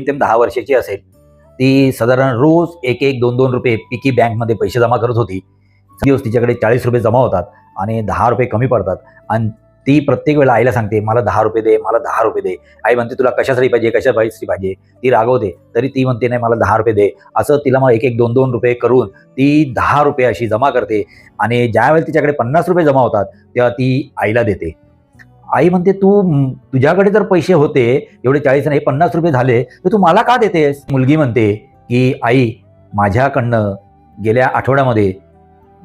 जेमतेम 10 वर्षाची असेल. ती साधारण रोज 1-1, 2-2 रुपये पिकी बँकमध्ये पैसे जमा करत होती. दिवस तिच्याकडे 40 रुपये जमा होतात आणि 10 रुपये कमी पडतात आणि ती प्रत्येक वेळेला आईला सांगते, "मला 10 रुपये दे, मला 10 रुपये दे." आई म्हणते, "तुला कशासाठी पाहिजे, कशासाठी पाहिजे?" ती रागवते. तरी ती म्हणते, "नाही, मला 10 रुपये दे." असं तिला मग 1-1, 2-2 रुपये करून ती 10 रुपये अशी जमा करते आणि ज्यावेळेला तिच्याकडे 50 रुपये जमा होतात, तेव्हा ती आईला देते. आई म्हणते, तुझ्याकडे जर पैसे होते, एवढे 40 आणि 50 रुपये झाले, तर तू मला का देतेस?" मुलगी म्हणते, की "आई, माझ्याकडनं गेल्या आठवड्यामध्ये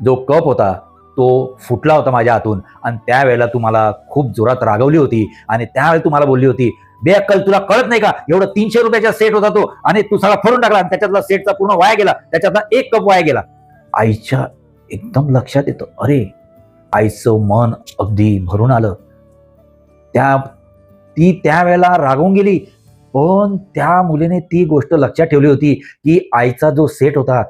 जो कप होता तो फुटला होता माझ्या हातून आणि त्यावेळेला तू मला खूप जोरात रागवली होती आणि त्यावेळेला तू मला बोलली होती, 'बेअक्कल, तुला कळत नाही का? एवढं 300 रुपयाचा सेट होता तो आणि तू सगळा फोडून टाकला आणि त्याच्यातला सेटचा पूर्ण वाया गेला. त्याच्यातला एक कप वाया गेला.'" आईच्या एकदम लक्षात येतं, अरे, आईचं मन अगदी भरून आलं. ती त्यावेळेला रागवून गेली, पण त्या मुलीने ती गोष्ट लक्षात ठेवली होती, की आईचा जो सेट होता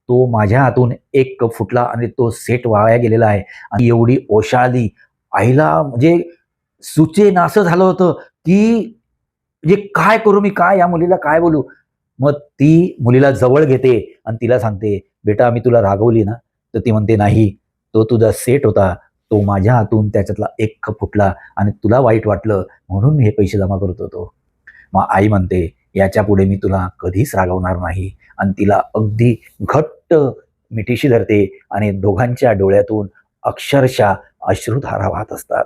तो माझ्या हातून एक कप फुटला आणि तो सेट वाया गेलेला आहे. आणि एवढी ओशाळली. आईला म्हणजे सुचेनासं झालं होतं, की म्हणजे काय करू मी, काय या मुलीला काय बोलू? मग ती मुलीला जवळ घेते आणि तिला सांगते, "बेटा, मी तुला रागवली ना?" तर ती म्हणते, "नाही, तो तुझा सेट होता. तो माझ्या हातून त्याच्यातला एक कप फुटला आणि तुला वाईट वाटलं म्हणून मी हे पैसे जमा करत होतो." मग आई म्हणते, "याच्यापुढे मी तुला कधीच रागवणार नाही." आणि तिला अगदी घट्ट मिठीशी धरते आणि दोघांच्या डोळ्यातून अक्षरशः अश्रुधारा वाहत असतात.